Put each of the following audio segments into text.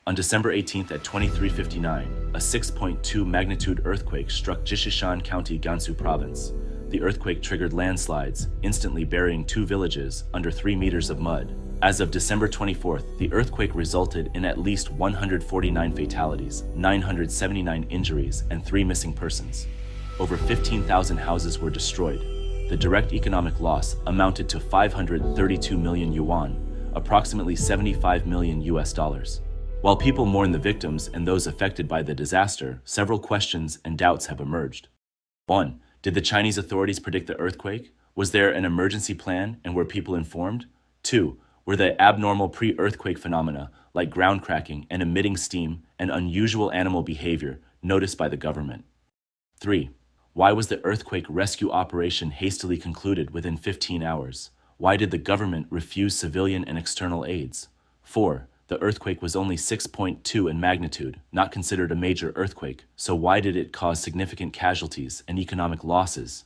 On December 18th at 23:59, a 6.2 magnitude earthquake struck Jishishan County, Gansu Province. The earthquake triggered landslides, instantly burying 2 villages under 3 meters of mud. As of December 24th, the earthquake resulted in at least 149 fatalities, 979 injuries, and 3 missing persons. Over 15,000 houses were destroyed. The direct economic loss amounted to 532 million yuan, approximately $75 million US. While people mourn the victims and those affected by the disaster, several questions and doubts have emerged. 1. Did the Chinese authorities predict the earthquake? Was there an emergency plan and were people informed? 2. Were the abnormal pre-earthquake phenomena, like ground cracking and emitting steam, and unusual animal behavior, noticed by the government? 3. Why was the earthquake rescue operation hastily concluded within 15 hours? Why did the government refuse civilian and external aids? 4. The earthquake was only 6.2 in magnitude, not considered a major earthquake, so why did it cause significant casualties and economic losses?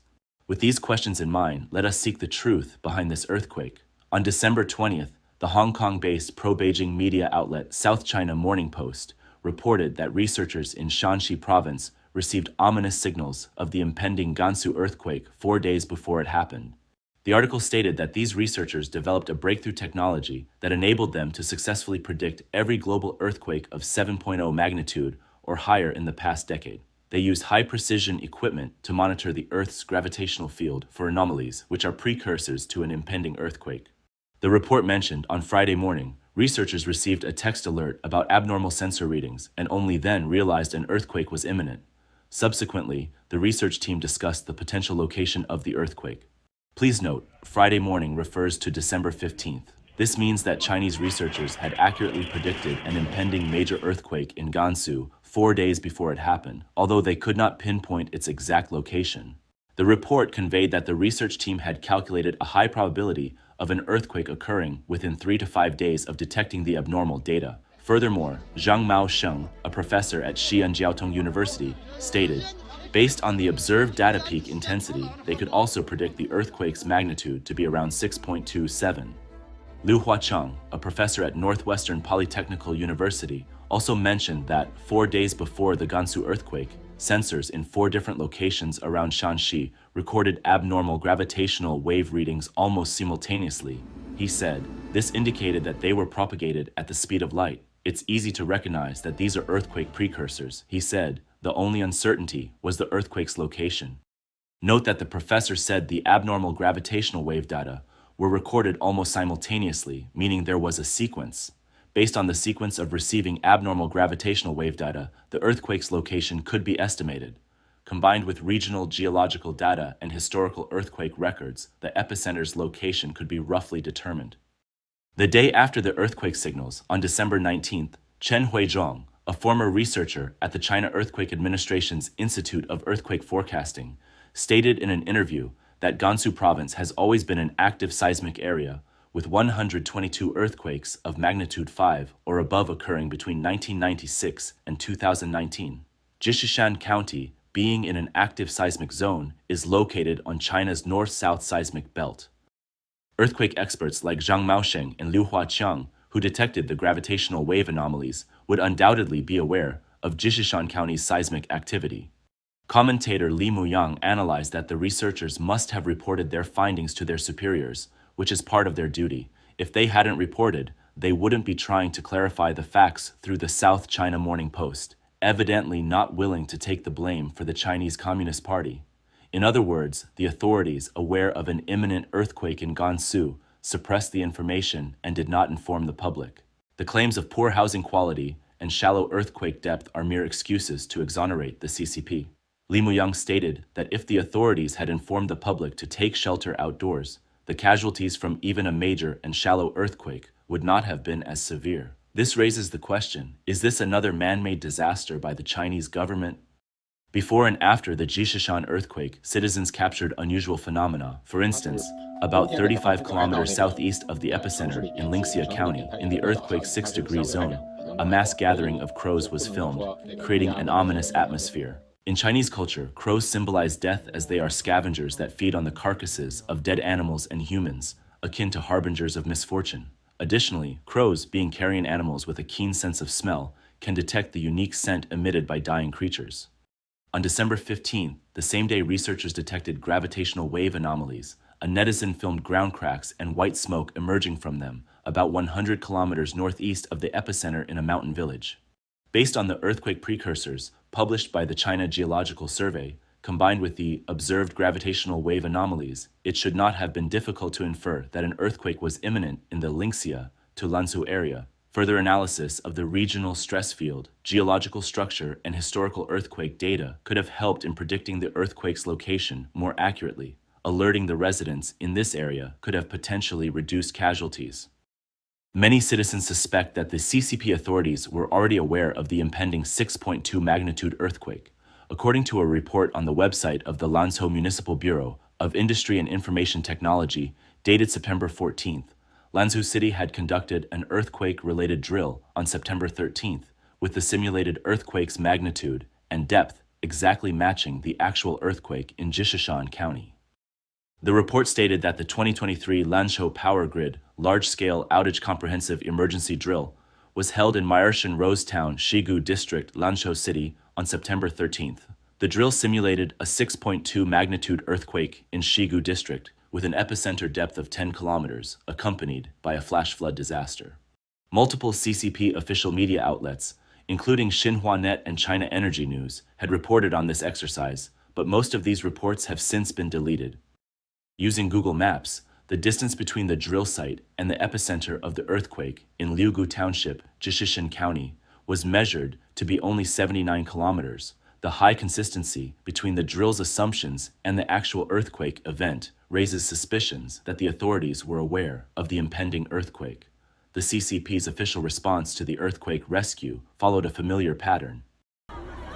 With these questions in mind, let us seek the truth behind this earthquake. On December 20th, the Hong Kong-based pro-Beijing media outlet South China Morning Post reported that researchers in Shanxi Province received ominous signals of the impending Gansu earthquake 4 days before it happened. The article stated that these researchers developed a breakthrough technology that enabled them to successfully predict every global earthquake of 7.0 magnitude or higher in the past decade. They used high-precision equipment to monitor the Earth's gravitational field for anomalies, which are precursors to an impending earthquake. The report mentioned on Friday morning, researchers received a text alert about abnormal sensor readings and only then realized an earthquake was imminent. Subsequently, the research team discussed the potential location of the earthquake. Please note, Friday morning refers to December 15th. This means that Chinese researchers had accurately predicted an impending major earthquake in Gansu 4 days before it happened, although they could not pinpoint its exact location. The report conveyed that the research team had calculated a high probability of an earthquake occurring within 3 to 5 days of detecting the abnormal data. Furthermore, Zhang Maosheng, a professor at Xi'an Jiaotong University, stated, based on the observed data peak intensity, they could also predict the earthquake's magnitude to be around 6.27. Liu Huacheng, a professor at Northwestern Polytechnical University, also mentioned that 4 days before the Gansu earthquake, sensors in 4 different locations around Shanxi recorded abnormal gravitational wave readings almost simultaneously. He said, this indicated that they were propagated at the speed of light. It's easy to recognize that these are earthquake precursors, he said. The only uncertainty was the earthquake's location. Note that the professor said the abnormal gravitational wave data were recorded almost simultaneously, meaning there was a sequence. Based on the sequence of receiving abnormal gravitational wave data, the earthquake's location could be estimated. Combined with regional geological data and historical earthquake records, the epicenter's location could be roughly determined. The day after the earthquake signals, on December 19th, Chen Huizhong, a former researcher at the China Earthquake Administration's Institute of Earthquake Forecasting, stated in an interview that Gansu Province has always been an active seismic area, with 122 earthquakes of magnitude 5 or above occurring between 1996 and 2019. Jishishan County, being in an active seismic zone, is located on China's north-south seismic belt. Earthquake experts like Zhang Maosheng and Liu Huaqiang, who detected the gravitational wave anomalies, would undoubtedly be aware of Jishishan County's seismic activity. Commentator Li Muyang analyzed that the researchers must have reported their findings to their superiors, which is part of their duty. If they hadn't reported, they wouldn't be trying to clarify the facts through the South China Morning Post, evidently not willing to take the blame for the Chinese Communist Party. In other words, the authorities, aware of an imminent earthquake in Gansu, suppressed the information and did not inform the public. The claims of poor housing quality and shallow earthquake depth are mere excuses to exonerate the CCP. Li Muyang stated that if the authorities had informed the public to take shelter outdoors, the casualties from even a major and shallow earthquake would not have been as severe. This raises the question, is this another man-made disaster by the Chinese government? Before and after the Jishishan earthquake, citizens captured unusual phenomena. For instance, about 35 kilometers southeast of the epicenter in Ningxia County, in the earthquake's 6-degree zone, a mass gathering of crows was filmed, creating an ominous atmosphere. In Chinese culture, crows symbolize death as they are scavengers that feed on the carcasses of dead animals and humans, akin to harbingers of misfortune. Additionally, crows, being carrion animals with a keen sense of smell, can detect the unique scent emitted by dying creatures. On December 15th, the same day researchers detected gravitational wave anomalies. A netizen filmed ground cracks and white smoke emerging from them, about 100 kilometers northeast of the epicenter in a mountain village. Based on the earthquake precursors published by the China Geological Survey, combined with the observed gravitational wave anomalies, it should not have been difficult to infer that an earthquake was imminent in the Linxia to Lanzhou area. Further analysis of the regional stress field, geological structure, and historical earthquake data could have helped in predicting the earthquake's location more accurately. Alerting the residents in this area could have potentially reduced casualties. Many citizens suspect that the CCP authorities were already aware of the impending 6.2 magnitude earthquake. According to a report on the website of the Lanzhou Municipal Bureau of Industry and Information Technology, dated September 14th, Lanzhou City had conducted an earthquake-related drill on September 13th, with the simulated earthquake's magnitude and depth exactly matching the actual earthquake in Jishishan County. The report stated that the 2023 Lanzhou Power Grid large-scale outage comprehensive emergency drill was held in Myershan Rosetown, Shigu District, Lanzhou City on September 13th. The drill simulated a 6.2 magnitude earthquake in Shigu District with an epicenter depth of 10 kilometers, accompanied by a flash flood disaster. Multiple CCP official media outlets, including Xinhua Net and China Energy News, had reported on this exercise, but most of these reports have since been deleted. Using Google Maps, the distance between the drill site and the epicenter of the earthquake in Liugu Township, Jishishan County, was measured to be only 79 kilometers. The high consistency between the drill's assumptions and the actual earthquake event raises suspicions that the authorities were aware of the impending earthquake. The CCP's official response to the earthquake rescue followed a familiar pattern.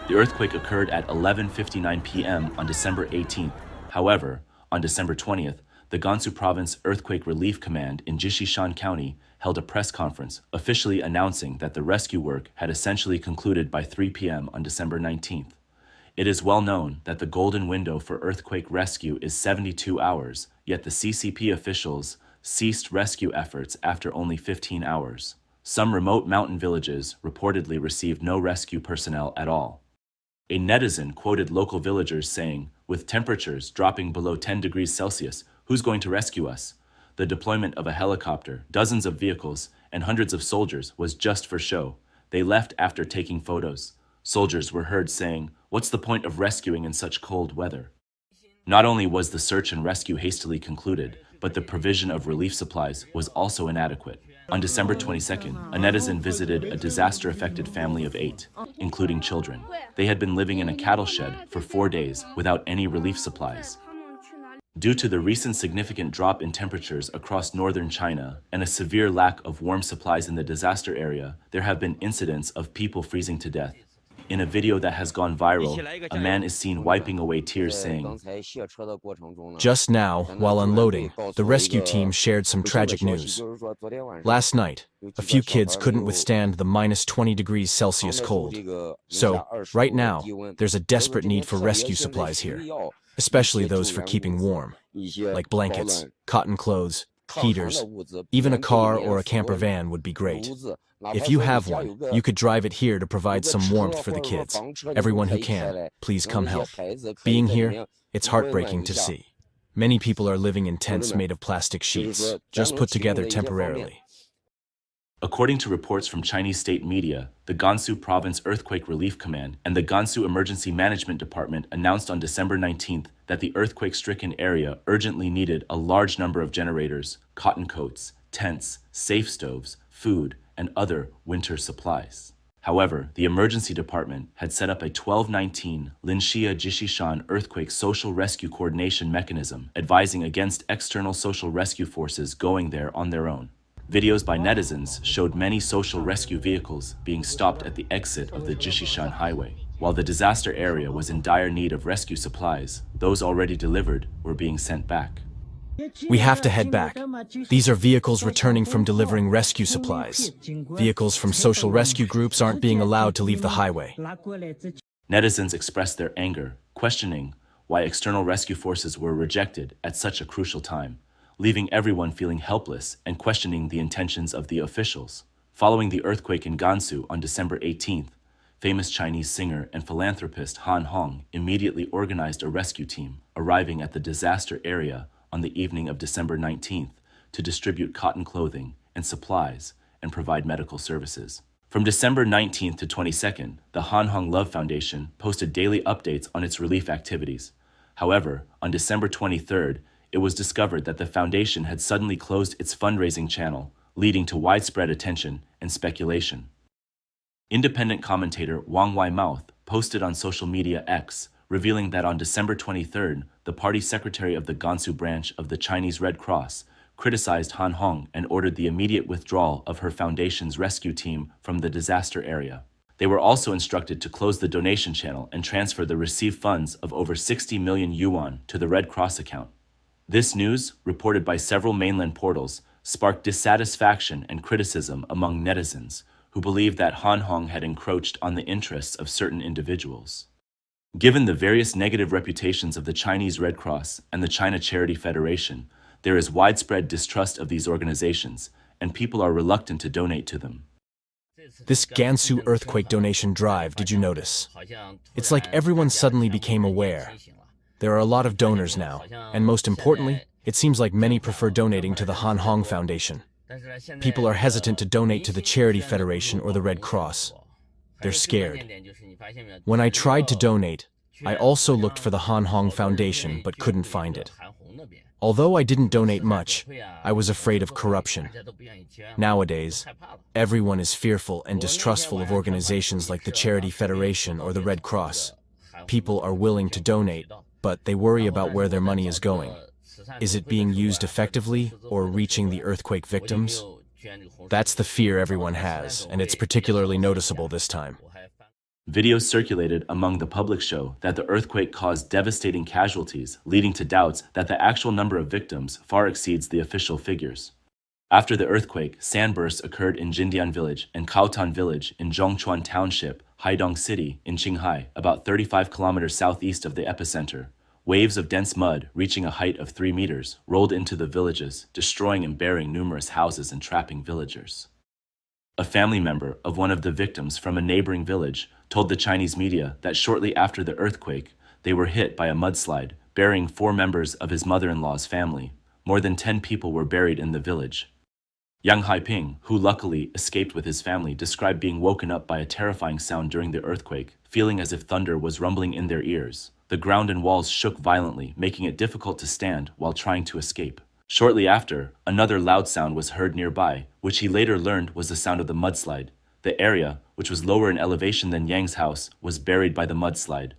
The earthquake occurred at 11:59 p.m. on December 18th. However, on December 20th, the Gansu Province Earthquake Relief Command in Jishishan County held a press conference officially announcing that the rescue work had essentially concluded by 3 p.m. on December 19th. It is well known that the golden window for earthquake rescue is 72 hours, yet the CCP officials ceased rescue efforts after only 15 hours. Some remote mountain villages reportedly received no rescue personnel at all. A netizen quoted local villagers saying, "With temperatures dropping below 10 degrees Celsius, who's going to rescue us?" The deployment of a helicopter, dozens of vehicles, and hundreds of soldiers was just for show. They left after taking photos. Soldiers were heard saying, "What's the point of rescuing in such cold weather?" Not only was the search and rescue hastily concluded, but the provision of relief supplies was also inadequate. On December 22nd, a netizen visited a disaster-affected family of 8, including children. They had been living in a cattle shed for 4 days without any relief supplies. Due to the recent significant drop in temperatures across northern China and a severe lack of warm supplies in the disaster area, there have been incidents of people freezing to death. In a video that has gone viral, a man is seen wiping away tears saying, "Just now, while unloading, the rescue team shared some tragic news. Last night, a few kids couldn't withstand the minus 20 degrees Celsius cold. So, right now, there's a desperate need for rescue supplies here, especially those for keeping warm, like blankets, cotton clothes, heaters. Even a car or a camper van would be great. If you have one, you could drive it here to provide some warmth for the kids. Everyone who can, please come help. Being here, it's heartbreaking to see. Many people are living in tents made of plastic sheets, just put together temporarily." According to reports from Chinese state media, the Gansu Province Earthquake Relief Command and the Gansu Emergency Management Department announced on December 19th that the earthquake-stricken area urgently needed a large number of generators, cotton coats, tents, safe stoves, food, and other winter supplies. However, the emergency department had set up a 1219 Linxia Jishishan earthquake social rescue coordination mechanism, advising against external social rescue forces going there on their own. Videos by netizens showed many social rescue vehicles being stopped at the exit of the Jishishan highway. While the disaster area was in dire need of rescue supplies, those already delivered were being sent back. "We have to head back. These are vehicles returning from delivering rescue supplies. Vehicles from social rescue groups aren't being allowed to leave the highway." Netizens expressed their anger, questioning why external rescue forces were rejected at such a crucial time. leaving everyone feeling helpless and questioning the intentions of the officials. Following the earthquake in Gansu on December 18th, famous Chinese singer and philanthropist Han Hong immediately organized a rescue team, arriving at the disaster area on the evening of December 19th to distribute cotton clothing and supplies and provide medical services. From December 19th to 22nd, the Han Hong Love Foundation posted daily updates on its relief activities. However, on December 23rd, it was discovered that the foundation had suddenly closed its fundraising channel, leading to widespread attention and speculation. Independent commentator Wang Weimouth posted on social media X, revealing that on December 23rd, the party secretary of the Gansu branch of the Chinese Red Cross criticized Han Hong and ordered the immediate withdrawal of her foundation's rescue team from the disaster area. They were also instructed to close the donation channel and transfer the received funds of over 60 million yuan to the Red Cross account. This news, reported by several mainland portals, sparked dissatisfaction and criticism among netizens, who believed that Han Hong had encroached on the interests of certain individuals. Given the various negative reputations of the Chinese Red Cross and the China Charity Federation, there is widespread distrust of these organizations, and people are reluctant to donate to them. This Gansu earthquake donation drive, did you notice? It's like everyone suddenly became aware. There are a lot of donors now, and most importantly, it seems like many prefer donating to the Han Hong Foundation. People are hesitant to donate to the Charity Federation or the Red Cross. They're scared. When I tried to donate, I also looked for the Han Hong Foundation but couldn't find it. Although I didn't donate much, I was afraid of corruption. Nowadays, everyone is fearful and distrustful of organizations like the Charity Federation or the Red Cross. People are willing to donate, but they worry about where their money is going. Is it being used effectively or reaching the earthquake victims? That's the fear everyone has, and it's particularly noticeable this time. Videos circulated among the public show that the earthquake caused devastating casualties, leading to doubts that the actual number of victims far exceeds the official figures. After the earthquake, sandbursts occurred in Jindian Village and Kaotan Village in Zhongchuan Township, Haidong City in Qinghai, about 35 kilometers southeast of the epicenter. Waves of dense mud, reaching a height of 3 meters, rolled into the villages, destroying and burying numerous houses and trapping villagers. A family member of one of the victims from a neighboring village told the Chinese media that shortly after the earthquake, they were hit by a mudslide, burying 4 members of his mother-in-law's family. More than 10 people were buried in the village. Yang Haiping, who luckily escaped with his family, described being woken up by a terrifying sound during the earthquake, feeling as if thunder was rumbling in their ears. The ground and walls shook violently, making it difficult to stand while trying to escape. Shortly after, another loud sound was heard nearby, which he later learned was the sound of the mudslide. The area, which was lower in elevation than Yang's house, was buried by the mudslide.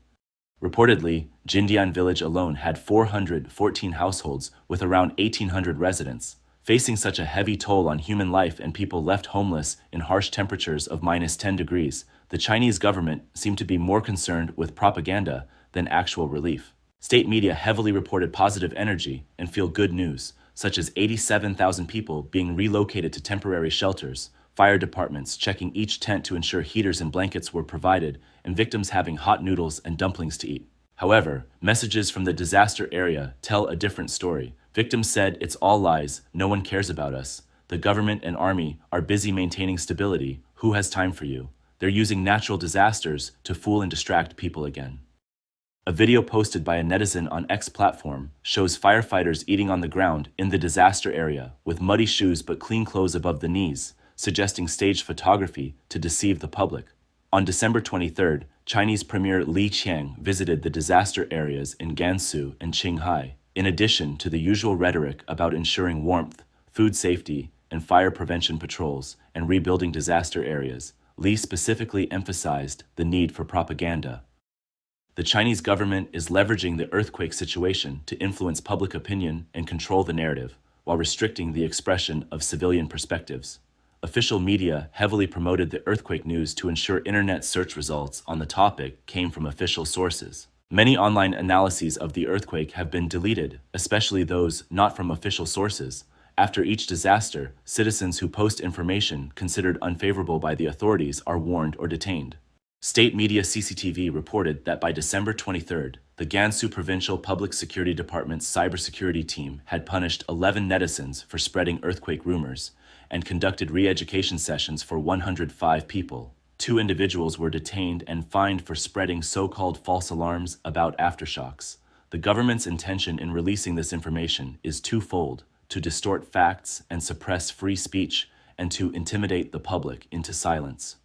Reportedly, Jindian village alone had 414 households with around 1,800 residents. Facing such a heavy toll on human life and people left homeless in harsh temperatures of -10 degrees, the Chinese government seemed to be more concerned with propaganda than actual relief. State media heavily reported positive energy and feel-good news, such as 87,000 people being relocated to temporary shelters, fire departments checking each tent to ensure heaters and blankets were provided, and victims having hot noodles and dumplings to eat. However, messages from the disaster area tell a different story. Victims said, "It's all lies, no one cares about us. The government and army are busy maintaining stability. Who has time for you? They're using natural disasters to fool and distract people again." A video posted by a netizen on X platform shows firefighters eating on the ground in the disaster area with muddy shoes but clean clothes above the knees, suggesting staged photography to deceive the public. On December 23rd, Chinese Premier Li Qiang visited the disaster areas in Gansu and Qinghai. In addition to the usual rhetoric about ensuring warmth, food safety, and fire prevention patrols and rebuilding disaster areas, Li specifically emphasized the need for propaganda. The Chinese government is leveraging the earthquake situation to influence public opinion and control the narrative, while restricting the expression of civilian perspectives. Official media heavily promoted the earthquake news to ensure internet search results on the topic came from official sources. Many online analyses of the earthquake have been deleted, especially those not from official sources. After each disaster, citizens who post information considered unfavorable by the authorities are warned or detained. State media CCTV reported that by December 23rd, the Gansu Provincial Public Security Department's cybersecurity team had punished 11 netizens for spreading earthquake rumors and conducted re-education sessions for 105 people. 2 individuals were detained and fined for spreading so-called false alarms about aftershocks. The government's intention in releasing this information is twofold: to distort facts and suppress free speech, and to intimidate the public into silence.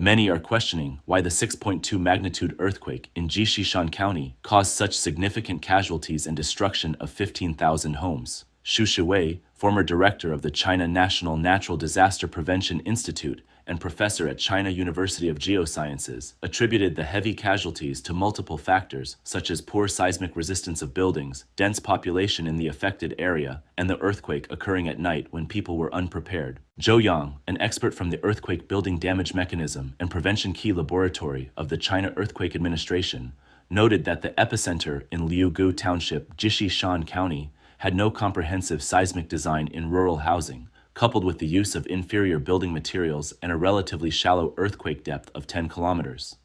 Many are questioning why the 6.2 magnitude earthquake in Jishishan County caused such significant casualties and destruction of 15,000 homes. Xu Shiwei, former director of the China National Natural Disaster Prevention Institute and professor at China University of Geosciences, attributed the heavy casualties to multiple factors such as poor seismic resistance of buildings, dense population in the affected area, and the earthquake occurring at night when people were unprepared. Zhou Yang, an expert from the Earthquake Building Damage Mechanism and Prevention Key Laboratory of the China Earthquake Administration, noted that the epicenter in Liugu Township, Jishishan County, had no comprehensive seismic design in rural housing, coupled with the use of inferior building materials and a relatively shallow earthquake depth of 10 kilometers.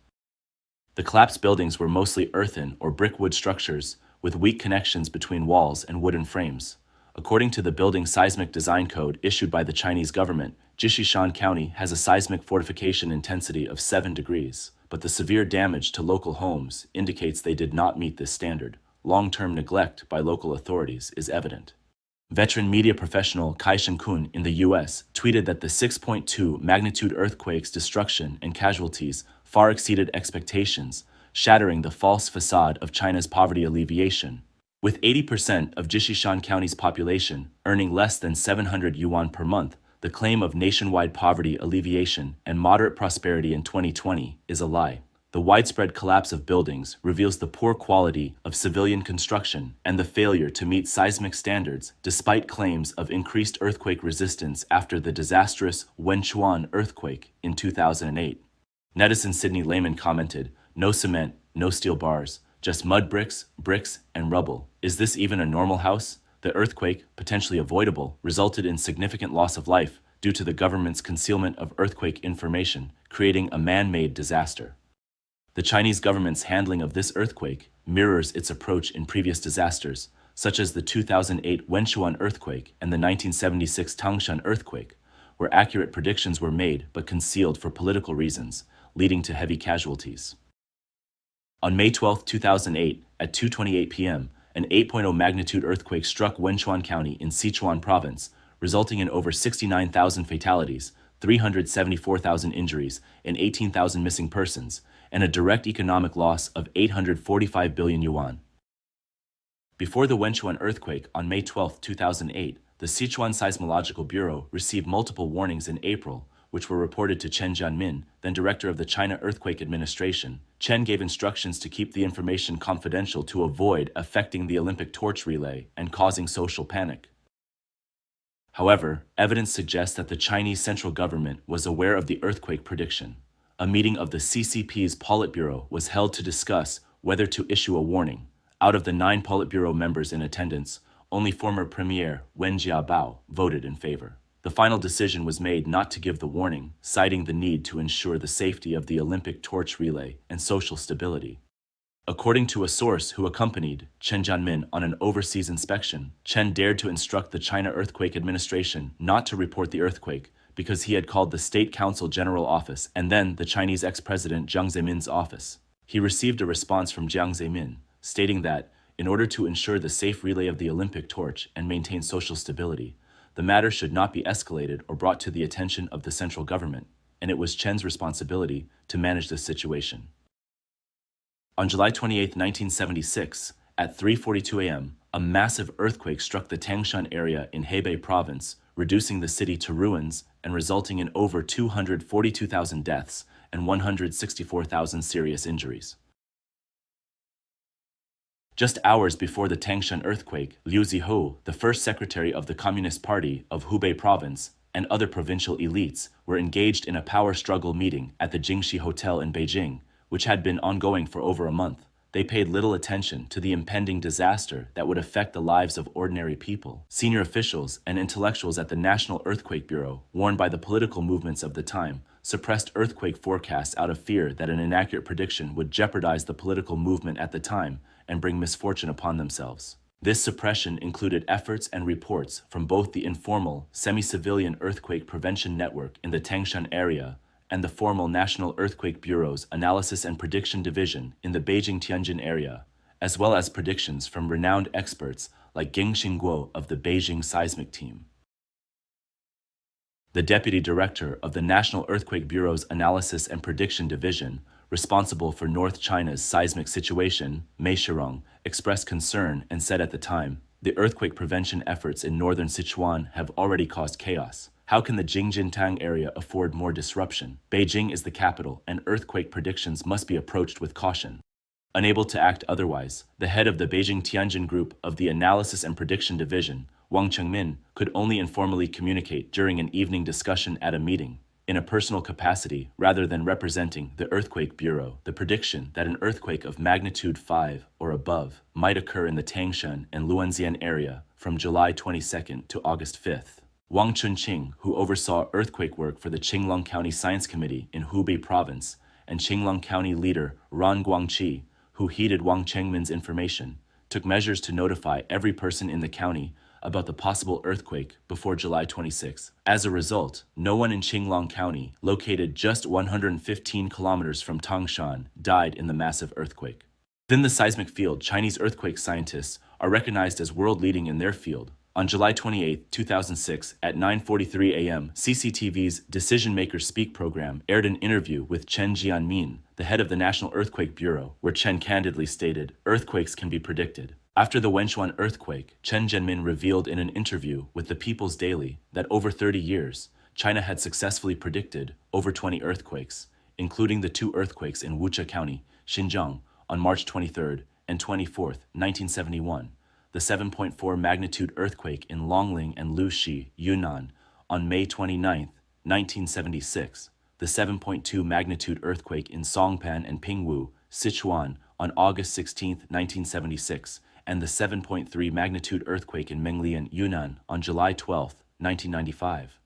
The collapsed buildings were mostly earthen or brickwood structures with weak connections between walls and wooden frames. According to the Building Seismic Design Code issued by the Chinese government, Jishishan County has a seismic fortification intensity of 7 degrees, but the severe damage to local homes indicates they did not meet this standard. Long-term neglect by local authorities is evident. Veteran media professional Kai-Shen Kun in the U.S. tweeted that the 6.2 magnitude earthquake's destruction and casualties far exceeded expectations, shattering the false facade of China's poverty alleviation. With 80% of Jishishan County's population earning less than 700 yuan per month, the claim of nationwide poverty alleviation and moderate prosperity in 2020 is a lie. The widespread collapse of buildings reveals the poor quality of civilian construction and the failure to meet seismic standards despite claims of increased earthquake resistance after the disastrous Wenchuan earthquake in 2008. Netizen Sydney Lehman commented, "No cement, no steel bars, just mud bricks, and rubble. Is this even a normal house?" The earthquake, potentially avoidable, resulted in significant loss of life due to the government's concealment of earthquake information, creating a man-made disaster. The Chinese government's handling of this earthquake mirrors its approach in previous disasters, such as the 2008 Wenchuan earthquake and the 1976 Tangshan earthquake, where accurate predictions were made but concealed for political reasons, leading to heavy casualties. On May 12, 2008, at 2:28 p.m., an 8.0 magnitude earthquake struck Wenchuan County in Sichuan Province, resulting in over 69,000 fatalities, 374,000 injuries, and 18,000 missing persons, and a direct economic loss of 845 billion yuan. Before the Wenchuan earthquake on May 12, 2008, the Sichuan Seismological Bureau received multiple warnings in April, which were reported to Chen Jianmin, then director of the China Earthquake Administration. Chen gave instructions to keep the information confidential to avoid affecting the Olympic torch relay and causing social panic. However, evidence suggests that the Chinese central government was aware of the earthquake prediction. A meeting of the CCP's Politburo was held to discuss whether to issue a warning. Out of the 9 Politburo members in attendance, only former Premier Wen Jiabao voted in favor. The final decision was made not to give the warning, citing the need to ensure the safety of the Olympic torch relay and social stability. According to a source who accompanied Chen Jianmin on an overseas inspection, Chen dared to instruct the China Earthquake Administration not to report the earthquake because he had called the State Council General Office and then the Chinese ex-president Jiang Zemin's office. He received a response from Jiang Zemin, stating that, in order to ensure the safe relay of the Olympic torch and maintain social stability, the matter should not be escalated or brought to the attention of the central government, and it was Chen's responsibility to manage this situation. On July 28, 1976, at 3:42 a.m., a massive earthquake struck the Tangshan area in Hebei Province, reducing the city to ruins and resulting in over 242,000 deaths and 164,000 serious injuries. Just hours before the Tangshan earthquake, Liu Zihou, the first secretary of the Communist Party of Hubei Province, and other provincial elites were engaged in a power struggle meeting at the Jingxi Hotel in Beijing, which had been ongoing for over a month. They paid little attention to the impending disaster that would affect the lives of ordinary people. Senior officials and intellectuals at the National Earthquake Bureau, warned by the political movements of the time, suppressed earthquake forecasts out of fear that an inaccurate prediction would jeopardize the political movement at the time and bring misfortune upon themselves. This suppression included efforts and reports from both the informal, semi-civilian earthquake prevention network in the Tangshan area and the formal National Earthquake Bureau's Analysis and Prediction Division in the Beijing-Tianjin area, as well as predictions from renowned experts like Geng Xingguo of the Beijing Seismic Team. The deputy director of the National Earthquake Bureau's Analysis and Prediction Division, responsible for North China's seismic situation, Mei Shirong, expressed concern and said at the time, "The earthquake prevention efforts in northern Sichuan have already caused chaos. How can the Jingjintang area afford more disruption? Beijing is the capital, and earthquake predictions must be approached with caution." Unable to act otherwise, the head of the Beijing-Tianjin group of the Analysis and Prediction Division, Wang Chengmin, could only informally communicate during an evening discussion at a meeting, in a personal capacity rather than representing the Earthquake Bureau. The prediction that an earthquake of magnitude 5 or above might occur in the Tangshan and Luanxian area from July 22nd to August 5th. Wang Chunqing, who oversaw earthquake work for the Qinglong County Science Committee in Hubei Province, and Qinglong County leader Ran Guangqi, who heeded Wang Chengmin's information, took measures to notify every person in the county about the possible earthquake before July 26. As a result, no one in Qinglong County, located just 115 kilometers from Tangshan, died in the massive earthquake. Within the seismic field, Chinese earthquake scientists are recognized as world-leading in their field. On July 28, 2006, at 9:43 a.m., CCTV's Decision Makers Speak program aired an interview with Chen Jianmin, the head of the National Earthquake Bureau, where Chen candidly stated, "Earthquakes can be predicted." After the Wenchuan earthquake, Chen Jianmin revealed in an interview with the People's Daily that over 30 years, China had successfully predicted over 20 earthquakes, including the 2 earthquakes in Wuxia County, Xinjiang, on March 23rd and 24th, 1971, the 7.4 magnitude earthquake in Longling and Luxi, Yunnan, on May 29, 1976, the 7.2 magnitude earthquake in Songpan and Pingwu, Sichuan, on August 16, 1976, and the 7.3 magnitude earthquake in Menglian, Yunnan, on July 12, 1995.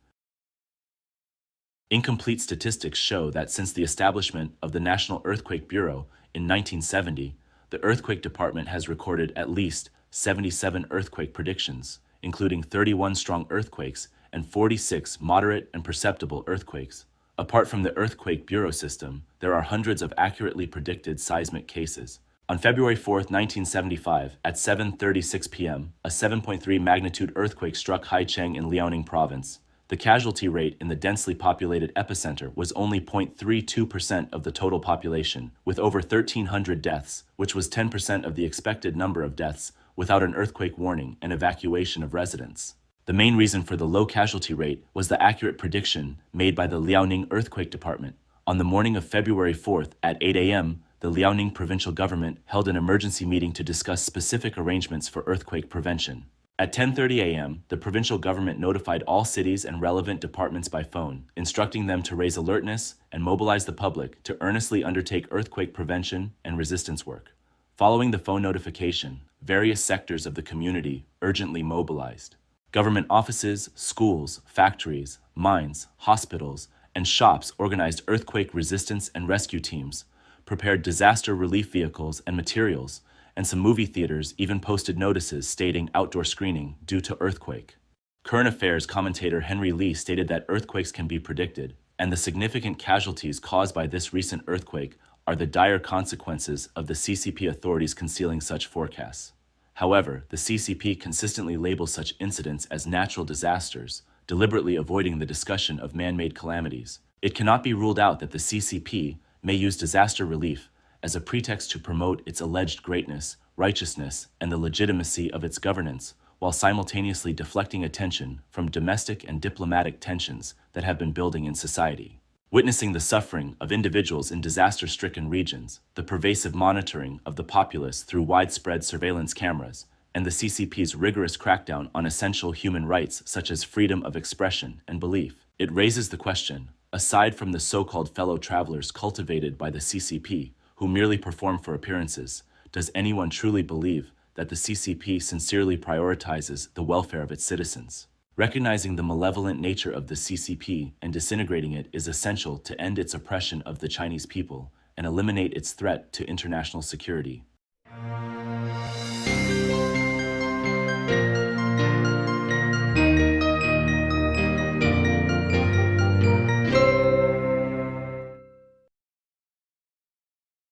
Incomplete statistics show that since the establishment of the National Earthquake Bureau in 1970, the Earthquake Department has recorded at least 77 earthquake predictions, including 31 strong earthquakes and 46 moderate and perceptible earthquakes. Apart from the Earthquake Bureau system, there are hundreds of accurately predicted seismic cases. On February 4, 1975, at 7:36 p.m., a 7.3 magnitude earthquake struck Haicheng in Liaoning Province. The casualty rate in the densely populated epicenter was only 0.32% of the total population, with over 1,300 deaths, which was 10% of the expected number of deaths, without an earthquake warning and evacuation of residents. The main reason for the low casualty rate was the accurate prediction made by the Liaoning Earthquake Department. On the morning of February 4th at 8 a.m., the Liaoning provincial government held an emergency meeting to discuss specific arrangements for earthquake prevention. At 10:30 a.m., the provincial government notified all cities and relevant departments by phone, instructing them to raise alertness and mobilize the public to earnestly undertake earthquake prevention and resistance work. Following the phone notification, various sectors of the community urgently mobilized. Government offices, schools, factories, mines, hospitals, and shops organized earthquake resistance and rescue teams, prepared disaster relief vehicles and materials, and some movie theaters even posted notices stating outdoor screening due to earthquake. Current affairs commentator Henry Lee stated that earthquakes can be predicted, and the significant casualties caused by this recent earthquake are the dire consequences of the CCP authorities concealing such forecasts. However, the CCP consistently labels such incidents as natural disasters, deliberately avoiding the discussion of man-made calamities. It cannot be ruled out that the CCP may use disaster relief as a pretext to promote its alleged greatness, righteousness, and the legitimacy of its governance, while simultaneously deflecting attention from domestic and diplomatic tensions that have been building in society. Witnessing the suffering of individuals in disaster-stricken regions, the pervasive monitoring of the populace through widespread surveillance cameras, and the CCP's rigorous crackdown on essential human rights such as freedom of expression and belief, it raises the question, aside from the so-called fellow travelers cultivated by the CCP, who merely perform for appearances, does anyone truly believe that the CCP sincerely prioritizes the welfare of its citizens? Recognizing the malevolent nature of the CCP and disintegrating it is essential to end its oppression of the Chinese people and eliminate its threat to international security.